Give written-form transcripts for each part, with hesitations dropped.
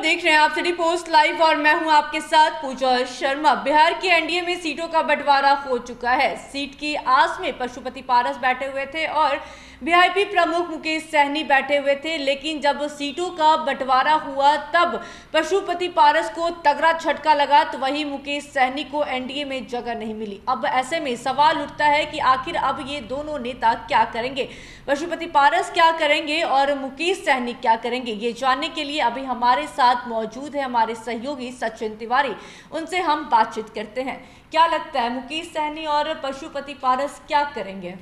देख रहे हैं आप सिटी पोस्ट लाइव और मैं हूं आपके साथ पूजा शर्मा। बिहार की एनडीए में सीटों का बंटवारा हो चुका है। सीट की आस में पशुपति पारस बैठे हुए थे और वीआईपी प्रमुख मुकेश सहनी बैठे हुए थे, लेकिन जब सीटों का बंटवारा हुआ तब पशुपति पारस को तगड़ा झटका लगा तो वहीं मुकेश सहनी को एनडीए में जगह नहीं मिली। अब ऐसे में सवाल उठता है कि आखिर अब ये दोनों नेता क्या करेंगे, पशुपति पारस क्या करेंगे और मुकेश सहनी क्या करेंगे। ये जानने के लिए अभी हमारे साथ मौजूद है हमारे सहयोगी सचिन तिवारी, उनसे हम बातचीत करते हैं। क्या लगता है मुकेश सहनी और पशुपति पारस क्या करेंगे?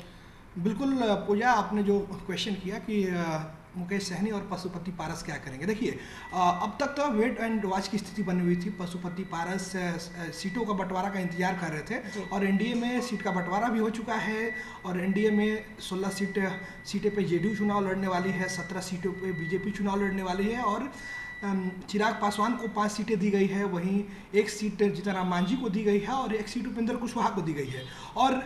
बिल्कुल पूजा, आपने जो क्वेश्चन किया कि मुकेश सहनी और पशुपति पारस क्या करेंगे, देखिए अब तक तो वेट एंड वॉच की स्थिति बनी हुई थी। पशुपति पारस सीटों का बंटवारा का इंतजार कर रहे थे और एनडीए में सीट का बंटवारा भी हो चुका है और एनडीए में 16 सीटें पे जेडीयू चुनाव लड़ने वाली है, 17 सीटों पे बीजेपी चुनाव लड़ने वाली है और चिराग पासवान को 5 सीटें दी गई है, वहीं एक सीट जीतनराम मांझी को दी गई है और एक सीट उपेंद्र कुशवाहा को दी गई है। और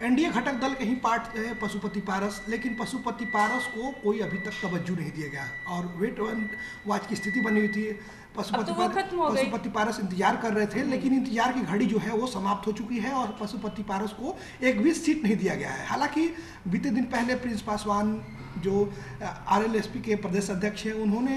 एनडीए घटक दल के ही पार्ट है पशुपति पारस, लेकिन पशुपति पारस को कोई अभी तक तवज्जो नहीं दिया गया और वेट एंड वॉच की स्थिति बनी हुई थी। पशुपति पारस इंतजार कर रहे थे, लेकिन इंतजार की घड़ी जो है वो समाप्त हो चुकी है और पशुपति पारस को एक भी सीट नहीं दिया गया है। हालांकि बीते दिन पहले प्रिंस पासवान जो आरएलएसपी के प्रदेश अध्यक्ष हैं, उन्होंने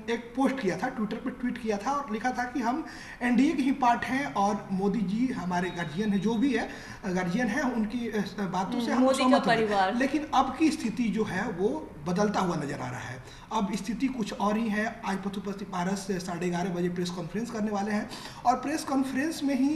एक पोस्ट किया था, ट्विटर पर ट्वीट किया था और लिखा था कि हम एनडीए के ही पार्ट हैं और मोदी जी हमारे गार्जियन है, जो भी है गार्जियन है, उनकी बातों से हम सहमत हैं। लेकिन अब की स्थिति जो है वो बदलता हुआ नजर आ रहा है। अब स्थिति कुछ और ही है। आज पशुपति पारस 11:30 बजे प्रेस कॉन्फ्रेंस करने वाले हैं और प्रेस कॉन्फ्रेंस में ही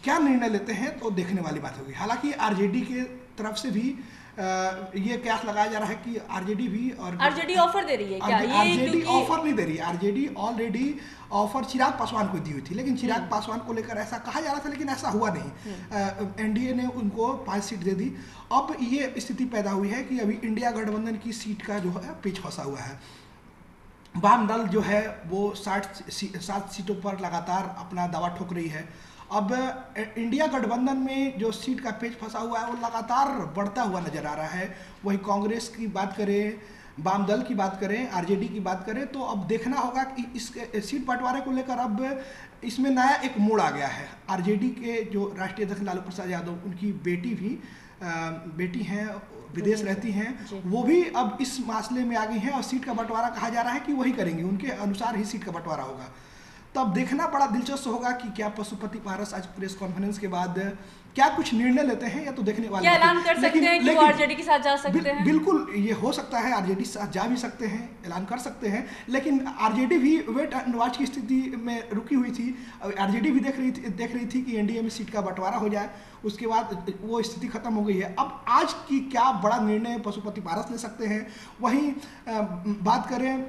क्या निर्णय लेते हैं तो देखने वाली बात होगी। हालांकि आरजेडी के तरफ से भी ये कयास लगाया जा रहा है कि आरजेडी भी और आरजेडी ऑफर दे रही है क्या? आरजेडी ऑफर नहीं दे रही। RJD already offer Chirag Paswan को दी हुई थी, लेकिन चिराग पासवान को लेकर ऐसा कहा जा रहा था, लेकिन ऐसा हुआ नहीं। एनडीए ने उनको 5 सीट दे दी। अब ये स्थिति पैदा हुई है कि अभी इंडिया गठबंधन की सीट का जो है पेच फंसा हुआ है। वाम दल जो है वो 7 सीटों पर लगातार अपना दावा ठोक रही है। अब इंडिया गठबंधन में जो सीट का पेच फंसा हुआ है वो लगातार बढ़ता हुआ नजर आ रहा है। वही कांग्रेस की बात करें, वाम दल की बात करें, आरजेडी की बात करें, तो अब देखना होगा कि इस सीट बंटवारे को लेकर अब इसमें नया एक मोड़ आ गया है। आरजेडी के जो राष्ट्रीय अध्यक्ष लालू प्रसाद यादव, उनकी बेटी हैं, विदेश रहती हैं, वो भी अब इस मसले में आ गई हैं और सीट का बंटवारा कहा जा रहा है कि वही करेंगे, उनके अनुसार ही सीट का बंटवारा होगा। तब देखना बड़ा दिलचस्प होगा कि क्या पशुपति पारस आज प्रेस कॉन्फ्रेंस के बाद क्या कुछ निर्णय लेते हैं, या तो देखने वाले क्या ऐलान कर सकते हैं कि वो आरजेडी के साथ जा सकते हैं। बिल्कुल ये हो सकता है, आरजेडी साथ जा भी सकते हैं, ऐलान कर सकते हैं, लेकिन आरजेडी भी वेट एंड वॉच की स्थिति में रुकी हुई थी। आरजेडी भी देख रही थी कि एनडीए में सीट का बंटवारा हो जाए, उसके बाद वो स्थिति खत्म हो गई है। अब आज की क्या बड़ा निर्णय पशुपति पारस ले सकते हैं। वहीं बात करें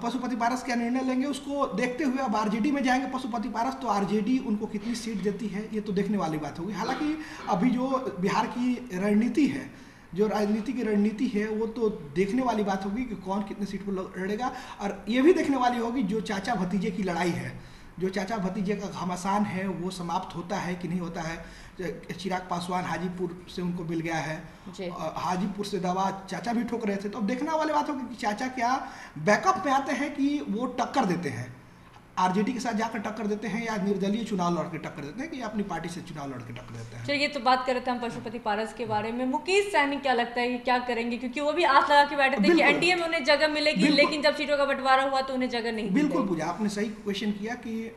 पशुपति पारस क्या निर्णय लेंगे, उसको देखते हुए अब आरजेडी में जाएंगे पशुपति पारस, तो आरजेडी उनको कितनी सीट देती है ये तो देखने वाली बात होगी। हालांकि अभी जो बिहार की रणनीति है, जो राजनीति की रणनीति है, वो तो देखने वाली बात होगी कि कौन कितने सीट पर लड़ेगा। और ये भी देखने वाली होगी जो चाचा भतीजे की लड़ाई है, जो चाचा भतीजे का घमासान है वो समाप्त होता है कि नहीं होता है। चिराग पासवान हाजीपुर से उनको मिल गया है, हाजीपुर से दवा चाचा भी ठोक रहे थे, तो अब देखना वाली बात होगी कि चाचा क्या बैकअप में आते हैं कि वो टक्कर देते हैं, आरजेडी के साथ जाकर टक्कर देते हैं, या निर्दलीय चुनाव लड़ के टक्कर देते हैं, कि अपनी पार्टी से चुनाव लड़ के टक्कर देते हैं। चलिए तो बात करते हैं हम पशुपति पारस के बारे में। मुकेश सहनी क्या लगता है कि क्या करेंगे, क्योंकि वो भी आस लगा के बैठे थे कि एनडीए में उन्हें जगह मिलेगी, लेकिन जब सीटों का बंटवारा हुआ तो उन्हें जगह नहीं। बिल्कुल पूजा, आपने सही क्वेश्चन किया कि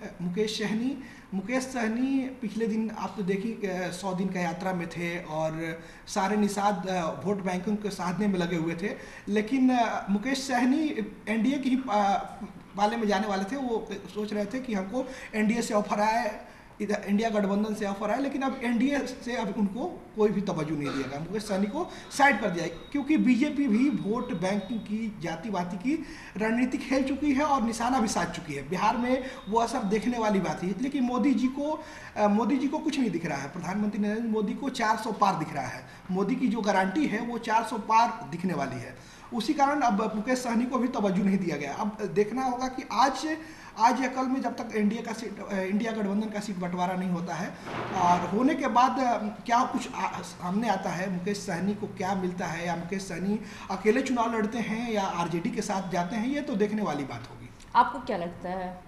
मुकेश सहनी पिछले दिन आप तो देखी 100 दिन का यात्रा में थे और सारे निषाद वोट बैंकिंग के साधने में लगे हुए थे, लेकिन मुकेश सहनी एनडीए की ही वाले में जाने वाले थे। वो सोच रहे थे कि हमको एनडीए से ऑफर आए, इधर इंडिया गठबंधन से ऑफर आए, लेकिन अब एनडीए से अब उनको कोई भी तवज्जो नहीं दिया गया, मुकेश सहनी को साइड कर दिया, क्योंकि बीजेपी भी वोट बैंकिंग की, जातिवादी की रणनीति खेल चुकी है और निशाना भी साध चुकी है। बिहार में वो असर देखने वाली बात है, लेकिन मोदी जी को कुछ नहीं दिख रहा है। प्रधानमंत्री नरेंद्र मोदी को 400 पार दिख रहा है। मोदी की जो गारंटी है वो 400 पार दिखने वाली है उसी कारण अब मुकेश सहनी को भी तवज्जो नहीं दिया गया। अब देखना होगा कि आज या कल में जब तक इंडिया गठबंधन का सीट बंटवारा नहीं होता है और होने के बाद क्या कुछ सामने आता है, मुकेश सहनी को क्या मिलता है, या मुकेश सहनी अकेले चुनाव लड़ते हैं या आरजेडी के साथ जाते हैं, ये तो देखने वाली बात होगी। आपको क्या लगता है?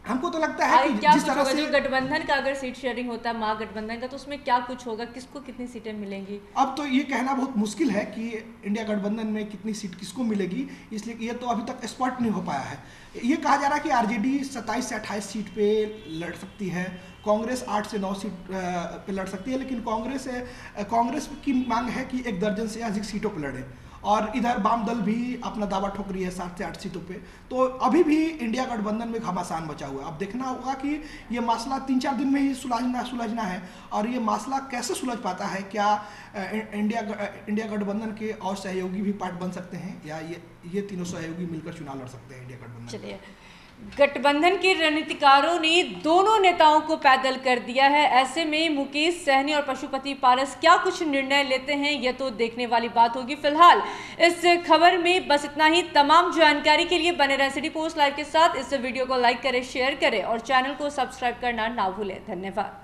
हमको तो लगता है कि क्या जिस तरह से जो गठबंधन का अगर सीट शेयरिंग होता है महागठबंधन का, तो उसमें क्या कुछ होगा, किसको कितनी सीटें मिलेंगी? अब तो ये कहना बहुत मुश्किल है कि इंडिया गठबंधन में कितनी सीट किसको मिलेगी, इसलिए कि ये तो अभी तक स्पष्ट नहीं हो पाया है। ये कहा जा रहा है कि आरजेडी 27 से 28 सीट पे लड़ सकती है, कांग्रेस 8 से 9 सीट पे लड़ सकती है, लेकिन कांग्रेस की मांग है कि 1 दर्जन से अधिक सीटों पर लड़े, और इधर वाम दल भी अपना दावा ठोक रही है 7 से 8 सीटों पे। तो अभी भी इंडिया गठबंधन में घमासान बचा हुआ है। अब देखना होगा कि ये मसला 3-4 दिन में ही सुलझना है, और ये मसला कैसे सुलझ पाता है। क्या इंडिया गठबंधन के और सहयोगी भी पार्ट बन सकते हैं, या ये तीनों सहयोगी मिलकर चुनाव लड़ सकते हैं इंडिया गठबंधन? चलिए, गठबंधन के रणनीतिकारों ने दोनों नेताओं को पैदल कर दिया है। ऐसे में मुकेश सहनी और पशुपति पारस क्या कुछ निर्णय लेते हैं, यह तो देखने वाली बात होगी। फिलहाल इस खबर में बस इतना ही। तमाम जानकारी के लिए बने रहें सिटी पोस्ट लाइव के साथ। इस वीडियो को लाइक करें, शेयर करें और चैनल को सब्सक्राइब करना ना भूलें। धन्यवाद।